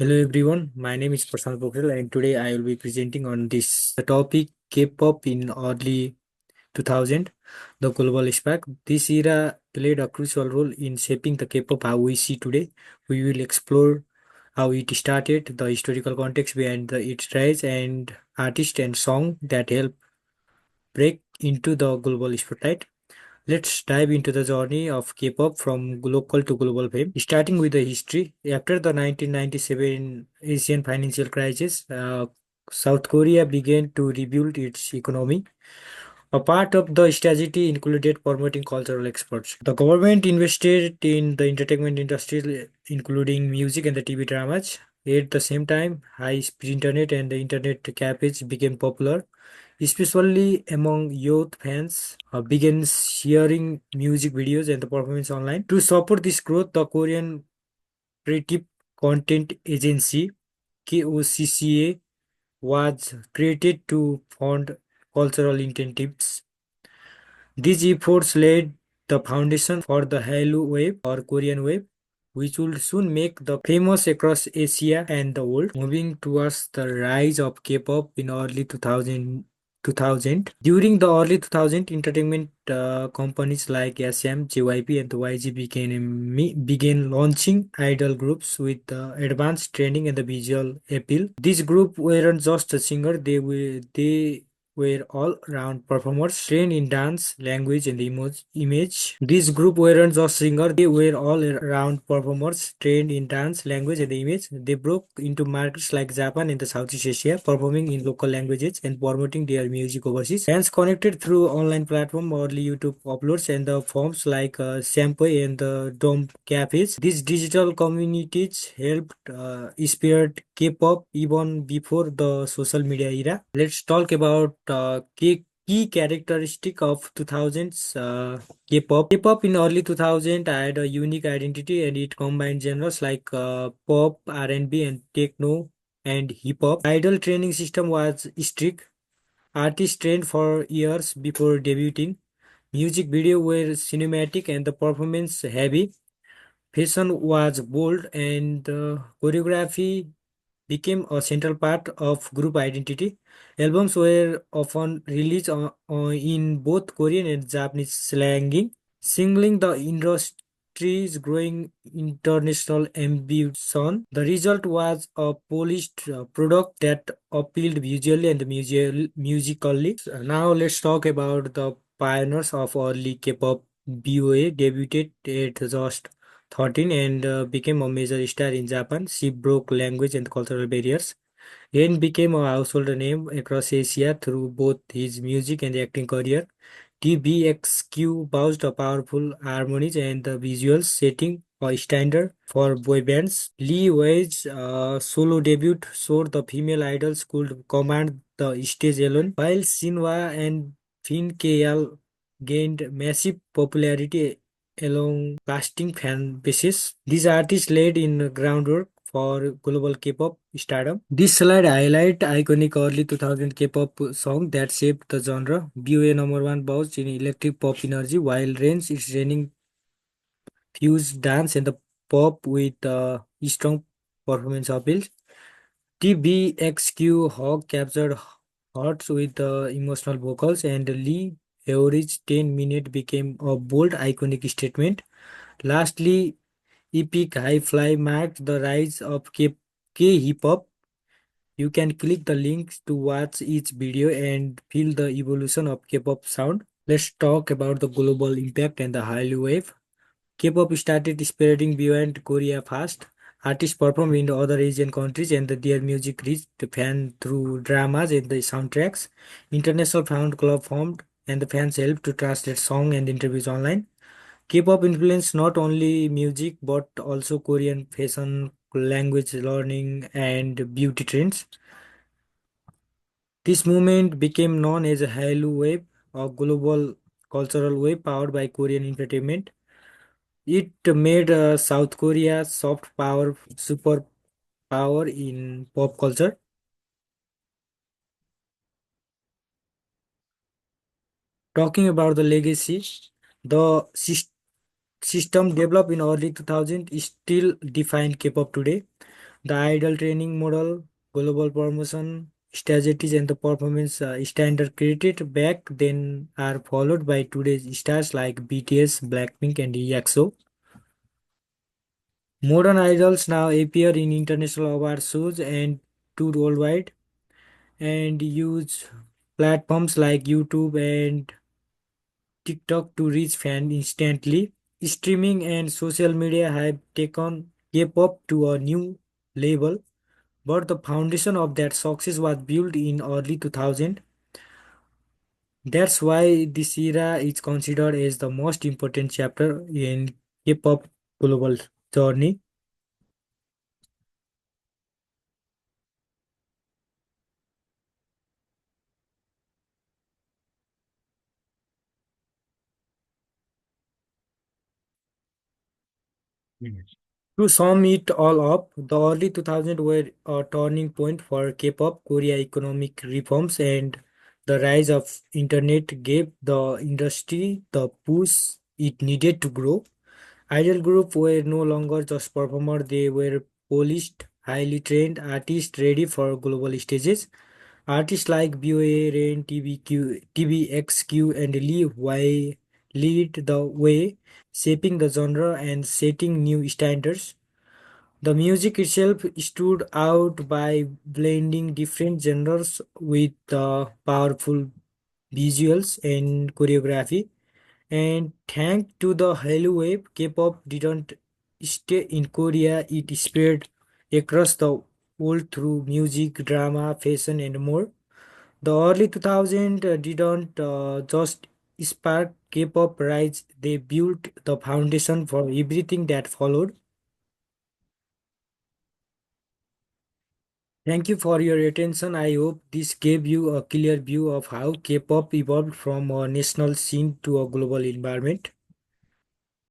Hello everyone, my name is Prashant Pokhrel and today I will be presenting on this the topic K-pop in early 2000, the global spark. This era played a crucial role in shaping the K-pop how we see today. We will explore how it started, the historical context behind its rise, and artists and song that help break into the global spotlight. Let's dive into the journey of K-pop from local to global fame. Starting with the history, after the 1997 Asian financial crisis, South Korea began to rebuild its economy. A part of the strategy included promoting cultural exports. The government invested in the entertainment industry, including music and the TV dramas. At the same time, high-speed internet and the internet cafes became popular, especially among youth fans, began sharing music videos and the performance online. To support this growth, the Korean Creative Content Agency (KOCCA) was created to fund cultural incentives. These efforts laid the foundation for the Hallyu Wave or Korean Wave, which would soon make the famous across Asia and the world. Moving towards the rise of K-pop in early 2000. During the early 2000, entertainment companies like SM, JYP, and the YG began launching idol groups with advanced training and the visual appeal. These groups weren't just a singer; they were all-round performers trained in dance, language, and image. This group weren't just singers; they were all-round performers trained in dance, language, and image. They broke into markets like Japan and the Southeast Asia, performing in local languages and promoting their music overseas. Fans connected through online platform, early YouTube uploads, and the forms like Sampai and the Dome cafes. These digital communities helped spread K-pop even before the social media era. Let's talk about key characteristic of 2000s K-pop. K-pop in early 2000 had a unique identity and it combined genres like pop, R&B, and techno and hip hop. Idol training system was strict. Artists trained for years before debuting. Music video were cinematic and the performance heavy. Fashion was bold and the choreography became a central part of group identity. Albums were often released in both Korean and Japanese slang, signaling the industry's growing international ambition. The result was a polished product that appealed visually and musically. Now let's talk about the pioneers of early K-pop. BOA debuted at just 13 and became a major star in Japan. She broke language and cultural barriers and became a household name across Asia through both his music and acting career. TBXQ boasts a powerful harmonies and the visuals, setting a standard for boy bands. Lee Wei's solo debut showed the female idols could command the stage alone, while Shinhwa and Fin KL gained massive popularity along lasting fan bases. These artists laid in groundwork for global K-pop stardom. This slide highlight iconic early 2000 K-pop song that shaped the genre. BOA number one bounce in electric pop energy, while Rain's is raining fused dance and the pop with strong performance appeal. TBXQ Hawk captured hearts with emotional vocals, and Lee Haori's 10-minute became a bold, iconic statement. Lastly, Epic High Fly marked the rise of K hip hop. You can click the links to watch each video and feel the evolution of K-pop sound. Let's talk about the global impact and the Hallyu wave. K-pop started spreading beyond Korea fast. Artists performed in other Asian countries and their music reached the fans through dramas and the soundtracks. International fan club formed and the fans helped to translate songs and interviews online. K-pop influenced not only music but also Korean fashion, language learning, and beauty trends. This movement became known as a Hallyu Wave, a global cultural wave powered by Korean entertainment. It made South Korea soft power superpower in pop culture. Talking about the legacy, the system developed in early 2000 is still defined K-pop today. The idol training model, global promotion strategies, and the performance standard created back then are followed by today's stars like BTS, Blackpink, and EXO. Modern idols now appear in international award shows and tour worldwide and use platforms like YouTube and TikTok to reach fans instantly. Streaming and social media have taken K-pop to a new level, but the foundation of that success was built in early 2000. That's why this era is considered as the most important chapter in K-pop global journey. To sum it all up, the early 2000s were a turning point for K-pop. Korea economic reforms and the rise of internet gave the industry the push it needed to grow. Idol groups were no longer just performers; they were polished, highly trained artists ready for global stages. Artists like BOA, Rain, TBXQ, and Lee Y lead the way, shaping the genre and setting new standards. The music itself stood out by blending different genres with powerful visuals and choreography. And thanks to the Hallyu wave, K-pop didn't stay in Korea; it spread across the world through music, drama, fashion, and more. The early 2000s didn't just spark K-pop rise; they built the foundation for everything that followed. Thank you for your attention. I hope this gave you a clear view of how K-pop evolved from a national scene to a global environment.